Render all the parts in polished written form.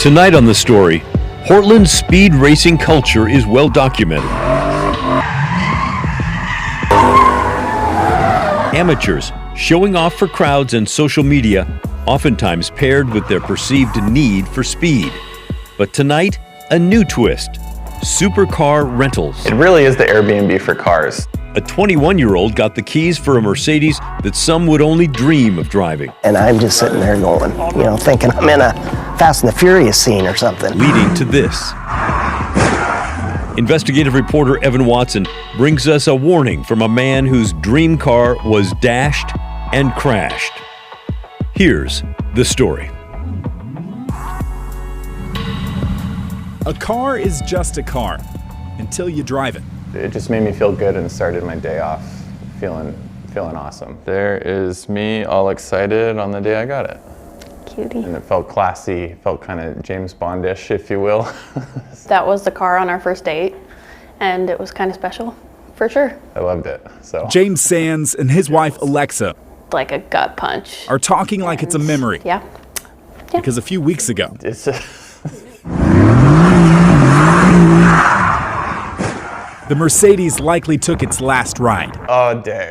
Tonight on The Story, Portland's speed racing culture is well documented. Amateurs showing off for crowds and social media, oftentimes paired with their perceived need for speed. But tonight, a new twist: supercar rentals. It really is the Airbnb for cars. A 21-year-old got the keys for a Mercedes that some would only dream of driving. And I'm just sitting there going, thinking I'm in a Fast and the Furious scene or something. Leading to this. Investigative reporter Evan Watson brings us a warning from a man whose dream car was dashed and crashed. Here's the story. A car is just a car until you drive it. It just made me feel good and started my day off feeling awesome. There is me all excited on the day I got it. Cutie. And it felt classy, felt kind of James Bond-ish, if you will. That was the car on our first date, and it was kind of special, for sure. I loved it, so. James Sands and his wife, Alexa, Like a gut punch. are talking like it's a memory. Yeah. Because a few weeks ago, It's the Mercedes likely took its last ride. oh, dang.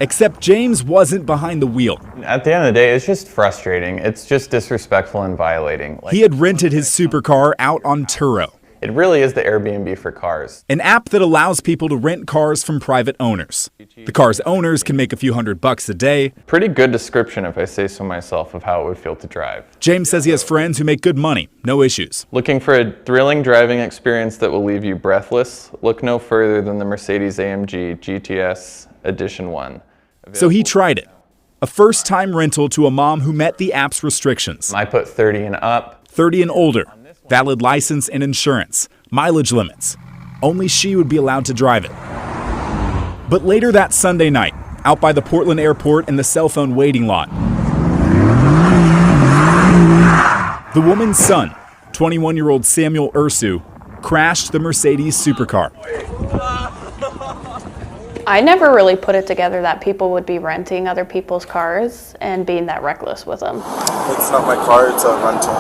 Except James wasn't behind the wheel. At the end of the day, it's just frustrating. It's just disrespectful and violating. He had rented his supercar out on Turo, It really is the Airbnb for cars. an app that allows people to rent cars from private owners. The car's owners can make a few $100 a day. Pretty good description, if I say so myself, of how it would feel to drive. James says he has friends who make good money, no issues. Looking for a thrilling driving experience that will leave you breathless? Look no further than the Mercedes-AMG GTS Edition 1. So he tried it. A first-time rental to a mom who met the app's restrictions. I put 30 and up. 30 and older, valid license and insurance, mileage limits. Only she would be allowed to drive it. But later that Sunday night, out by the Portland airport in the cell phone waiting lot, the woman's son, 21-year-old Samuel Ursu, crashed the Mercedes supercar. I never really put it together that people would be renting other people's cars and being that reckless with them. It's not my car, it's a rental.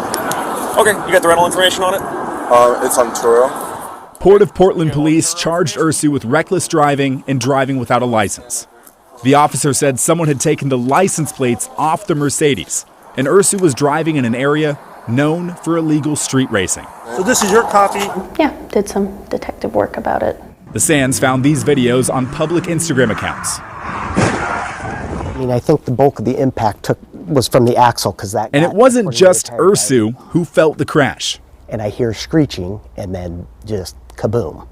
Okay, you got the rental information on it? It's on Turo. Port of Portland police charged Ursu with reckless driving and driving without a license. The officer said someone had taken the license plates off the Mercedes, and Ursu was driving in an area known for illegal street racing. So this is your copy. Yeah, did some detective work about it. The Sands found these videos on public Instagram accounts. I think the bulk of the impact was from the axle, because that. And it wasn't just Ursu who felt the crash. And I hear screeching, and then just kaboom.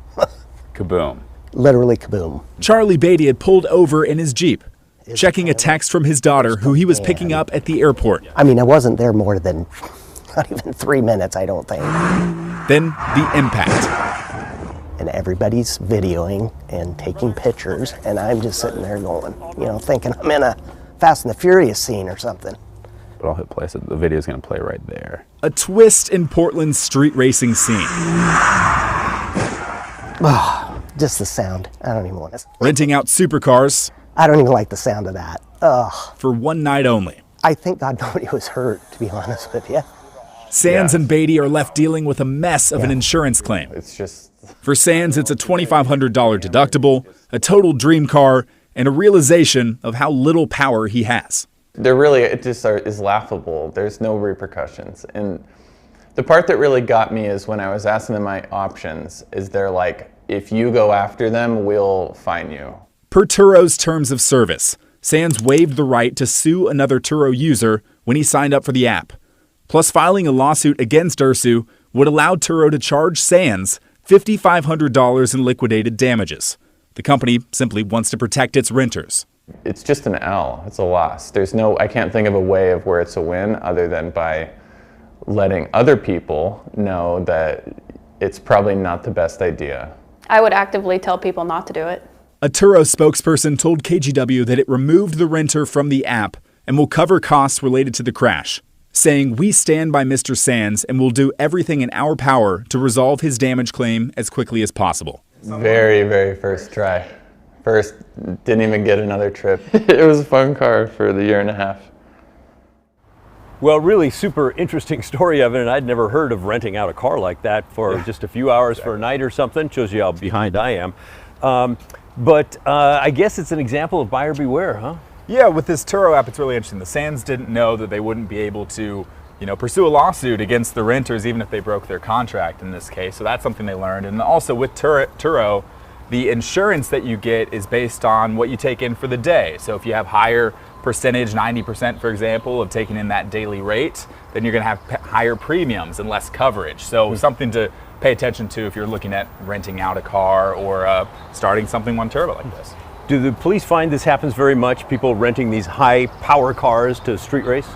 Kaboom. Literally kaboom. Charlie Beatty had pulled over in his Jeep, checking a text from his daughter who he was picking up at the airport. I wasn't there more than not even 3 minutes, I don't think. Then the impact. And everybody's videoing and taking pictures, and I'm just sitting there going, thinking I'm in a Fast and the Furious scene or something. But I'll hit play, so the video's gonna play right there. A twist in Portland's street racing scene. Just the sound. I don't even want to. Renting out supercars. I don't even like the sound of that. Ugh. For one night only. I thank God nobody was hurt, to be honest with you. Sands and Beatty are left dealing with a mess of an insurance claim. It's just. For Sands, it's a $2,500 deductible, a total dream car, and a realization of how little power he has. It just is laughable. There's no repercussions. And the part that really got me is when I was asking them my options, is they're like, if you go after them, we'll fine you. Per Turo's terms of service, Sands waived the right to sue another Turo user when he signed up for the app. Plus, filing a lawsuit against Ursu would allow Turo to charge Sands $5,500 in liquidated damages. The company simply wants to protect its renters. It's just an L. It's a loss. I can't think of a way of where it's a win other than by letting other people know that it's probably not the best idea. I would actively tell people not to do it. A Turo spokesperson told KGW that it removed the renter from the app and will cover costs related to the crash, saying, "We stand by Mr. Sands and will do everything in our power to resolve his damage claim as quickly as possible." Very, very first try. Didn't even get another trip. It was a fun car for the year and a half. Well, really super interesting story, Evan, and I'd never heard of renting out a car like that for just a few hours for a night or something. Shows you how behind I am. But I guess it's an example of buyer beware, huh? Yeah, with this Turo app, it's really interesting. The Sands didn't know that they wouldn't be able to, pursue a lawsuit against the renters, even if they broke their contract in this case. So that's something they learned. And also with Turo, the insurance that you get is based on what you take in for the day. So if you have higher percentage, 90% for example, of taking in that daily rate, then you're gonna have higher premiums and less coverage. So something to pay attention to if you're looking at renting out a car or starting something on Turo like this. Do the police find this happens very much, people renting these high power cars to street race?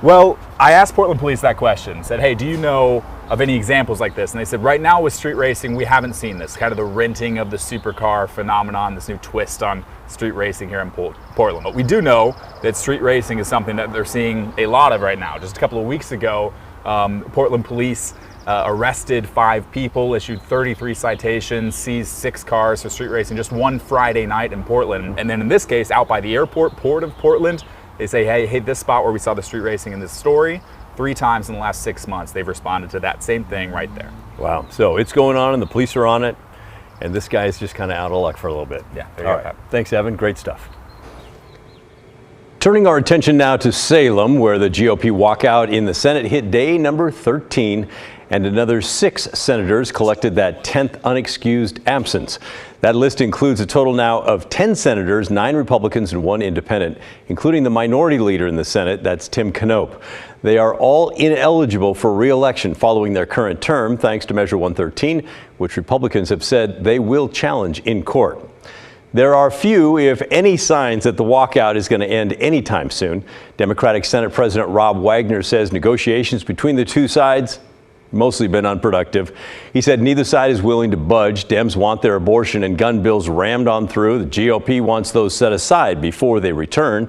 Well, I asked Portland Police that question, said, hey, do you know of any examples like this? And they said, right now with street racing, we haven't seen this, kind of the renting of the supercar phenomenon, this new twist on street racing here in Portland. But we do know that street racing is something that they're seeing a lot of right now. Just a couple of weeks ago, Portland Police arrested 5 people, issued 33 citations, seized 6 cars for street racing just one Friday night in Portland. And then in this case, out by the airport, Port of Portland, they say, hey, this spot where we saw the street racing in this story, 3 times in the last 6 months, they've responded to that same thing right there. Wow, so it's going on and the police are on it, and this guy's just kind of out of luck for a little bit. Yeah, there you go. Right. Thanks, Evan, great stuff. Turning our attention now to Salem, where the GOP walkout in the Senate hit day number 13, and another 6 senators collected that 10th unexcused absence. That list includes a total now of 10 senators, 9 Republicans and 1 independent, including the minority leader in the Senate, that's Tim Knopp. They are all ineligible for re-election following their current term, thanks to Measure 113, which Republicans have said they will challenge in court. There are few, if any, signs that the walkout is going to end anytime soon. Democratic Senate President Rob Wagner says negotiations between the two sides mostly been unproductive. He said neither side is willing to budge. Dems want their abortion and gun bills rammed on through. The GOP wants those set aside before they return.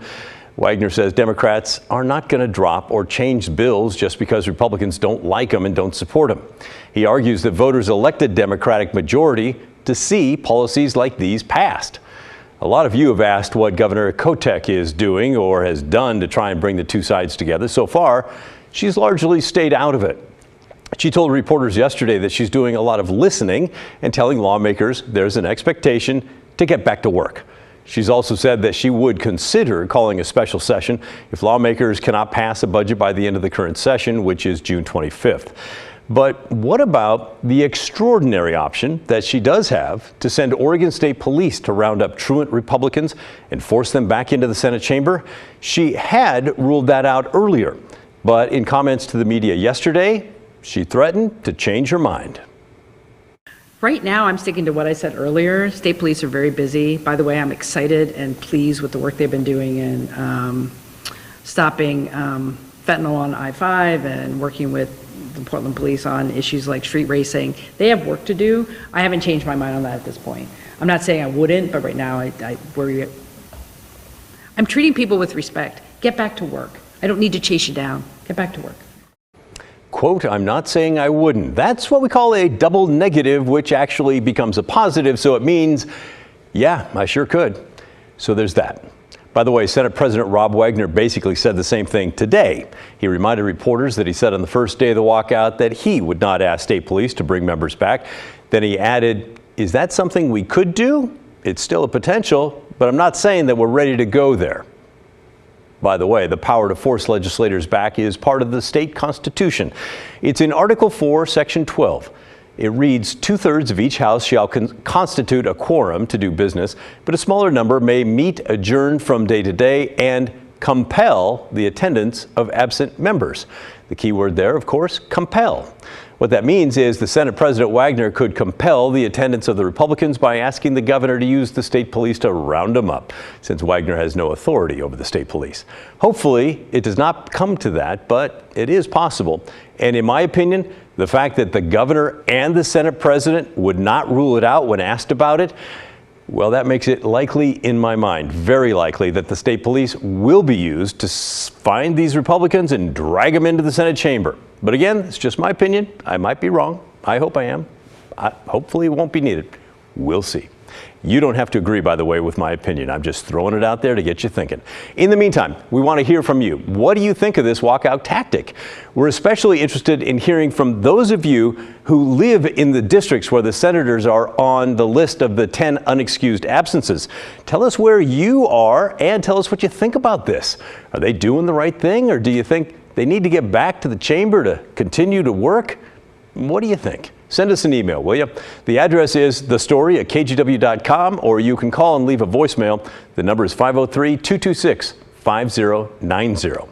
Wagner says Democrats are not going to drop or change bills just because Republicans don't like them and don't support them. He argues that voters elected Democratic majority to see policies like these passed. A lot of you have asked what Governor Kotek is doing or has done to try and bring the two sides together. So far, she's largely stayed out of it. She told reporters yesterday that she's doing a lot of listening and telling lawmakers there's an expectation to get back to work. She's also said that she would consider calling a special session if lawmakers cannot pass a budget by the end of the current session, which is June 25th. But what about the extraordinary option that she does have to send Oregon State Police to round up truant Republicans and force them back into the Senate chamber? She had ruled that out earlier, but in comments to the media yesterday, she threatened to change her mind. Right now, I'm sticking to what I said earlier. State police are very busy. By the way, I'm excited and pleased with the work they've been doing in stopping fentanyl on I-5 and working with the Portland police on issues like street racing. They have work to do. I haven't changed my mind on that at this point. I'm not saying I wouldn't, but right now I worry. I'm treating people with respect. Get back to work. I don't need to chase you down. Get back to work. Quote, I'm not saying I wouldn't. That's what we call a double negative, which actually becomes a positive. So it means, yeah, I sure could. So there's that. By the way, Senate President Rob Wagner basically said the same thing today. He reminded reporters that he said on the first day of the walkout that he would not ask state police to bring members back. Then he added, is that something we could do? It's still a potential, but I'm not saying that we're ready to go there. By the way, the power to force legislators back is part of the state constitution. It's in Article 4, Section 12. It reads, 2/3 of each house shall constitute a quorum to do business, but a smaller number may meet, adjourn from day to day, and compel the attendance of absent members. The key word there, of course, compel. What that means is the Senate President Wagner could compel the attendance of the Republicans by asking the governor to use the state police to round them up, since Wagner has no authority over the state police. Hopefully, it does not come to that, but it is possible. And in my opinion, the fact that the governor and the Senate president would not rule it out when asked about it, well, that makes it likely in my mind, very likely, that the state police will be used to find these Republicans and drag them into the Senate chamber. But again, it's just my opinion. I might be wrong. I hope I am. Hopefully it won't be needed. We'll see. You don't have to agree, by the way, with my opinion. I'm just throwing it out there to get you thinking. In the meantime, we want to hear from you. What do you think of this walkout tactic? We're especially interested in hearing from those of you who live in the districts where the senators are on the list of the 10 unexcused absences. Tell us where you are and tell us what you think about this. Are they doing the right thing, or do you think they need to get back to the chamber to continue to work? What do you think? Send us an email, will you? The address is thestory@kgw.com, or you can call and leave a voicemail. The number is 503-226-5090.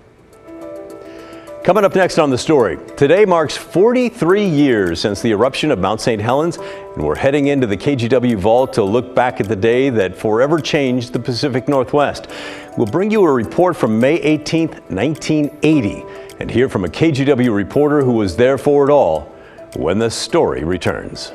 Coming up next on The Story, today marks 43 years since the eruption of Mount St. Helens, and we're heading into the KGW vault to look back at the day that forever changed the Pacific Northwest. We'll bring you a report from May 18th, 1980, and hear from a KGW reporter who was there for it all when The Story returns.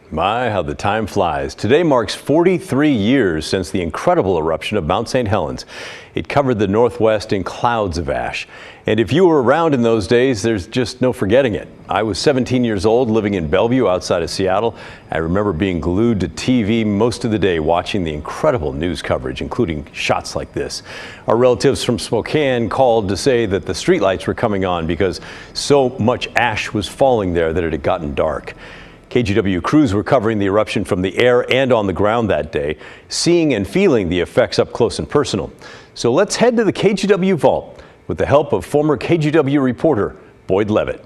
My, how the time flies. Today marks 43 years since the incredible eruption of Mount St. Helens. It covered the Northwest in clouds of ash. And if you were around in those days, there's just no forgetting it. I was 17 years old, living in Bellevue outside of Seattle. I remember being glued to TV most of the day, watching the incredible news coverage, including shots like this. Our relatives from Spokane called to say that the streetlights were coming on because so much ash was falling there that it had gotten dark. KGW crews were covering the eruption from the air and on the ground that day, seeing and feeling the effects up close and personal. So let's head to the KGW vault with the help of former KGW reporter Boyd Levitt.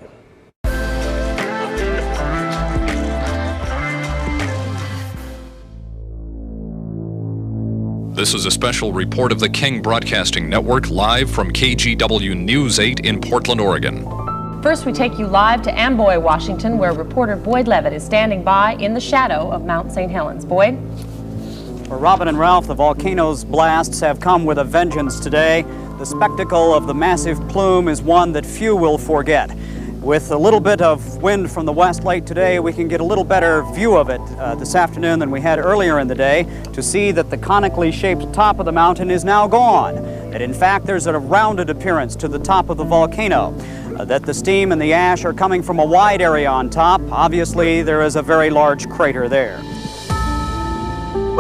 This is a special report of the King Broadcasting Network live from KGW News 8 in Portland, Oregon. First, we take you live to Amboy, Washington, where reporter Boyd Levitt is standing by in the shadow of Mount St. Helens. Boyd? For Robin and Ralph, the volcano's blasts have come with a vengeance today. The spectacle of the massive plume is one that few will forget. With a little bit of wind from the west late today, we can get a little better view of it this afternoon than we had earlier in the day to see that the conically shaped top of the mountain is now gone. That in fact there's a rounded appearance to the top of the volcano. That the steam and the ash are coming from a wide area on top. Obviously, there is a very large crater there.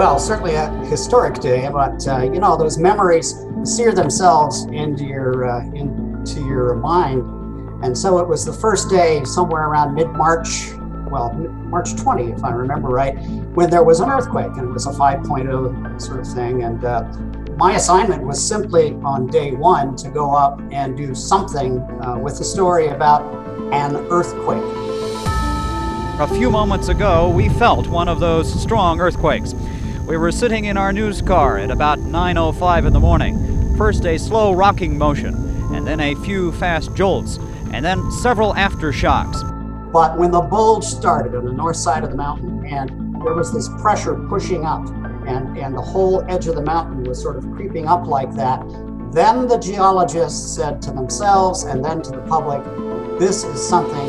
Well, certainly a historic day, but you know, those memories sear themselves into your mind. And so it was the first day, somewhere around mid-March, well, March 20, if I remember right, when there was an earthquake, and it was a 5.0 sort of thing. And my assignment was simply on day one to go up and do something with a story about an earthquake. A few moments ago, we felt one of those strong earthquakes. We were sitting in our news car at about 9:05 in the morning. First a slow rocking motion, and then a few fast jolts, and then several aftershocks. But when the bulge started on the north side of the mountain, and there was this pressure pushing up, and the whole edge of the mountain was sort of creeping up like that, then the geologists said to themselves and then to the public, this is something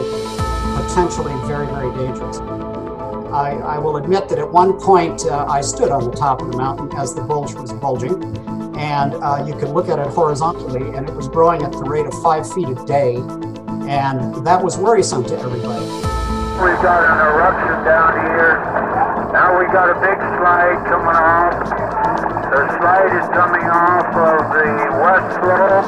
potentially very, very dangerous. I will admit that at one point I stood on the top of the mountain as the bulge was bulging, and you could look at it horizontally, and it was growing at the rate of 5 feet a day, and that was worrisome to everybody. We've got an eruption down here. Now we got a big slide coming off. The slide is coming off of the west slope.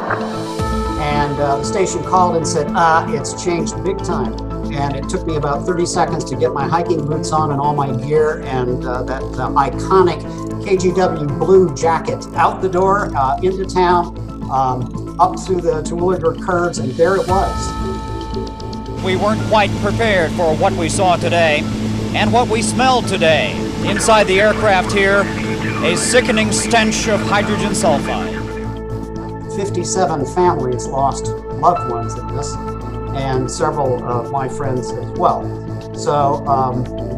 And the station called and said, it's changed big time. And it took me about 30 seconds to get my hiking boots on and all my gear and that iconic KGW blue jacket out the door, into town, up through the Terwilliger curves, and there it was. We weren't quite prepared for what we saw today and what we smelled today. Inside the aircraft here, a sickening stench of hydrogen sulfide. 57 families lost loved ones in this, and several of my friends as well. So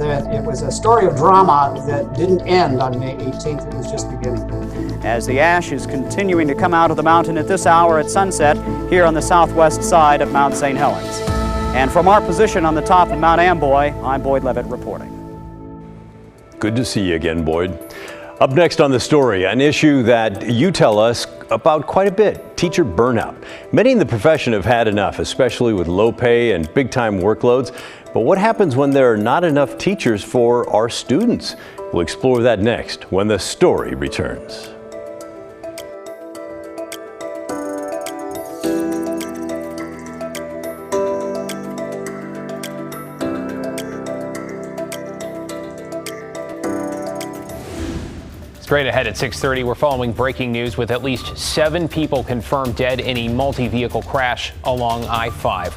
it was a story of drama that didn't end on May 18th, it was just beginning. As the ash is continuing to come out of the mountain at this hour at sunset here on the southwest side of Mount St. Helens. And from our position on the top of Mount Amboy, I'm Boyd Levitt reporting. Good to see you again, Boyd. Up next on the story, an issue that you tell us about quite a bit, teacher burnout. Many in the profession have had enough, especially with low pay and big-time workloads. But what happens when there are not enough teachers for our students? We'll explore that next when the story returns. Straight ahead at 6:30, we're following breaking news with at least 7 people confirmed dead in a multi-vehicle crash along I-5.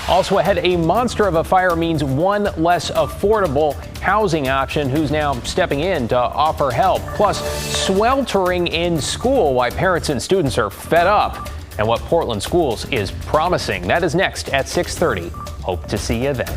Also ahead, a monster of a fire means one less affordable housing option. Who's now stepping in to offer help? Plus, sweltering in school, why parents and students are fed up, and what Portland schools is promising. That is next at 6:30. Hope to see you then.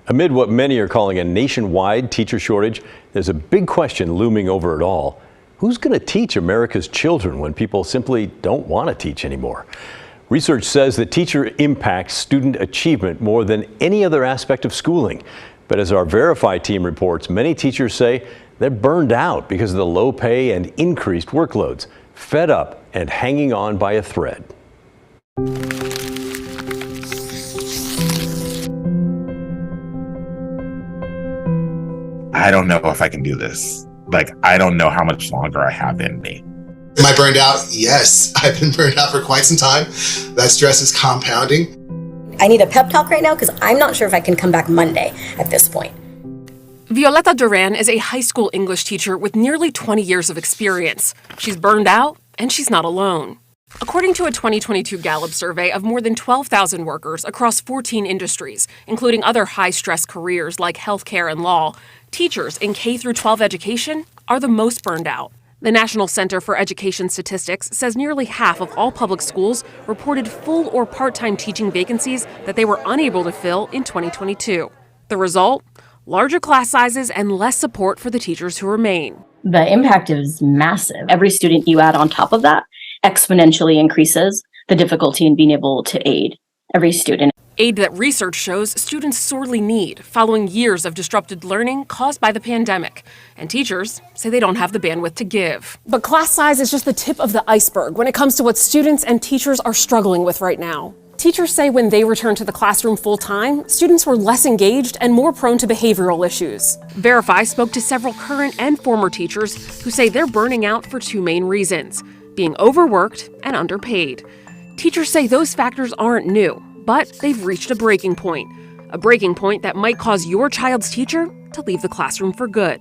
Amid what many are calling a nationwide teacher shortage, there's a big question looming over it all. Who's going to teach America's children when people simply don't want to teach anymore? Research says that teacher impacts student achievement more than any other aspect of schooling. But as our Verify team reports, many teachers say they're burned out because of the low pay and increased workloads, fed up and hanging on by a thread. I don't know if I can do this. Like, I don't know how much longer I have in me. Am I burned out? Yes, I've been burned out for quite some time. That stress is compounding. I need a pep talk right now because I'm not sure if I can come back Monday at this point. Violeta Duran is a high school English teacher with nearly 20 years of experience. She's burned out, and she's not alone. According to a 2022 Gallup survey of more than 12,000 workers across 14 industries, including other high-stress careers like healthcare and law, teachers in K-12 education are the most burned out. The National Center for Education Statistics says nearly half of all public schools reported full or part-time teaching vacancies that they were unable to fill in 2022. The result? Larger class sizes and less support for the teachers who remain. The impact is massive. Every student you add on top of that exponentially increases the difficulty in being able to aid every student. Aid that research shows students sorely need following years of disrupted learning caused by the pandemic. And teachers say they don't have the bandwidth to give. But class size is just the tip of the iceberg when it comes to what students and teachers are struggling with right now. Teachers say when they returned to the classroom full-time, students were less engaged and more prone to behavioral issues. Verify spoke to several current and former teachers who say they're burning out for two main reasons: being overworked and underpaid. Teachers say those factors aren't new, but they've reached a breaking point that might cause your child's teacher to leave the classroom for good.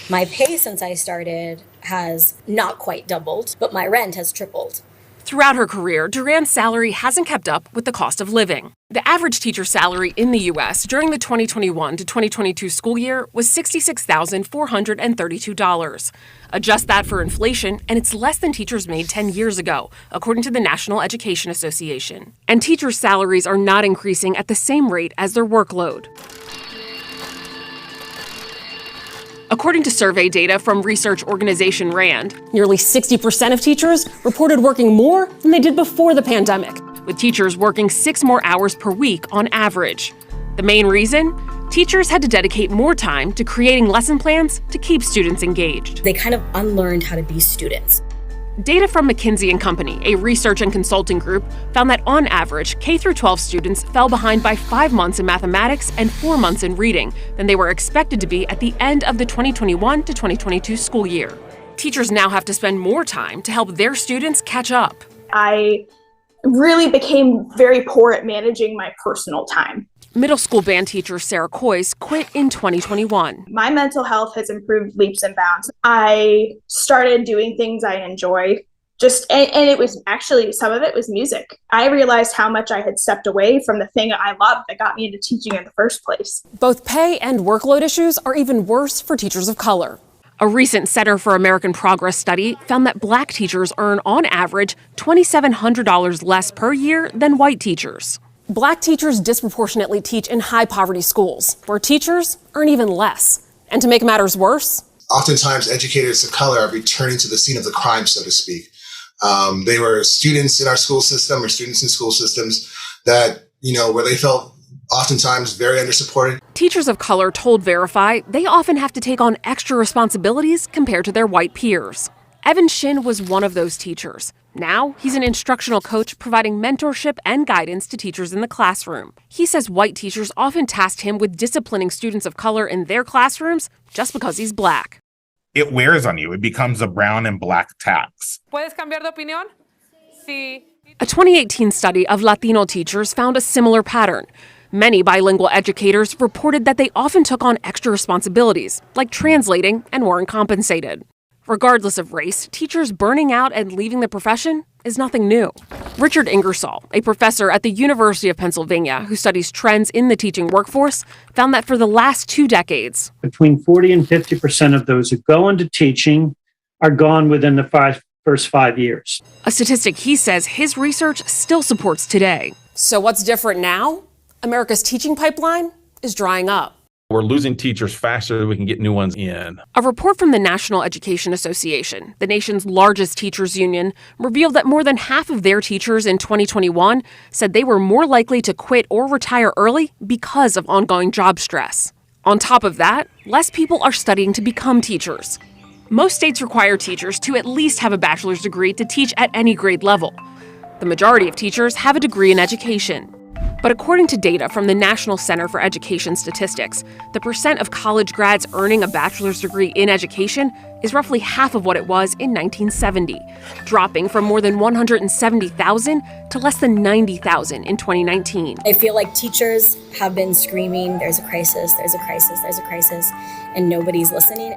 My pay since I started has not quite doubled, but my rent has tripled. Throughout her career, Duran's salary hasn't kept up with the cost of living. The average teacher salary in the U.S. during the 2021 to 2022 school year was $66,432. Adjust that for inflation, and it's less than teachers made 10 years ago, according to the National Education Association. And teachers' salaries are not increasing at the same rate as their workload. According to survey data from research organization RAND, nearly 60% of teachers reported working more than they did before the pandemic, with teachers working 6 more hours per week on average. The main reason? Teachers had to dedicate more time to creating lesson plans to keep students engaged. They kind of unlearned how to be students. Data from McKinsey & Company, a research and consulting group, found that on average, K-12 students fell behind by 5 months in mathematics and 4 months in reading than they were expected to be at the end of the 2021 to 2022 school year. Teachers now have to spend more time to help their students catch up. I really became very poor at managing my personal time. Middle school band teacher Sarah Coyce quit in 2021. My mental health has improved leaps and bounds. I started doing things I enjoy. And it was actually, some of it was music. I realized how much I had stepped away from the thing I loved that got me into teaching in the first place. Both pay and workload issues are even worse for teachers of color. A recent Center for American Progress study found that Black teachers earn, on average, $2,700 less per year than white teachers. Black teachers disproportionately teach in high-poverty schools, where teachers earn even less. And to make matters worse, oftentimes educators of color are returning to the scene of the crime, so to speak. They were students in our school system or students in school systems that, where they felt oftentimes very undersupported. Teachers of color told Verify they often have to take on extra responsibilities compared to their white peers. Evan Shin was one of those teachers. Now, he's an instructional coach providing mentorship and guidance to teachers in the classroom. He says white teachers often tasked him with disciplining students of color in their classrooms just because he's Black. It wears on you. It becomes a brown and black tax. ¿Puedes cambiar de opinión? Sí. A 2018 study of Latino teachers found a similar pattern. Many bilingual educators reported that they often took on extra responsibilities, like translating, and weren't compensated. Regardless of race, teachers burning out and leaving the profession is nothing new. Richard Ingersoll, a professor at the University of Pennsylvania who studies trends in the teaching workforce, found that for the last 2 decades, between 40 and 50% of those who go into teaching are gone within the first 5 years. A statistic he says his research still supports today. So what's different now? America's teaching pipeline is drying up. We're losing teachers faster than we can get new ones in. A report from the National Education Association, the nation's largest teachers union, revealed that more than half of their teachers in 2021 said they were more likely to quit or retire early because of ongoing job stress. On top of that, less people are studying to become teachers. Most states require teachers to at least have a bachelor's degree to teach at any grade level. The majority of teachers have a degree in education. But according to data from the National Center for Education Statistics, the percent of college grads earning a bachelor's degree in education is roughly half of what it was in 1970, dropping from more than 170,000 to less than 90,000 in 2019. I feel like teachers have been screaming, there's a crisis, there's a crisis, there's a crisis, and nobody's listening.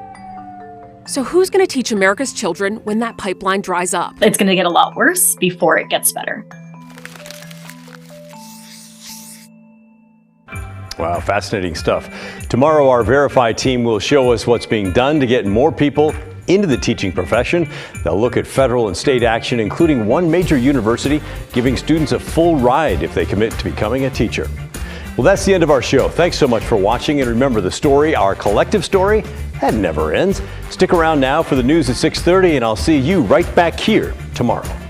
So who's going to teach America's children when that pipeline dries up? It's going to get a lot worse before it gets better. Wow, fascinating stuff. Tomorrow, our Verify team will show us what's being done to get more people into the teaching profession. They'll look at federal and state action, including one major university giving students a full ride if they commit to becoming a teacher. Well, that's the end of our show. Thanks so much for watching. And remember, the story, our collective story, that never ends. Stick around now for the news at 6:30, and I'll see you right back here tomorrow.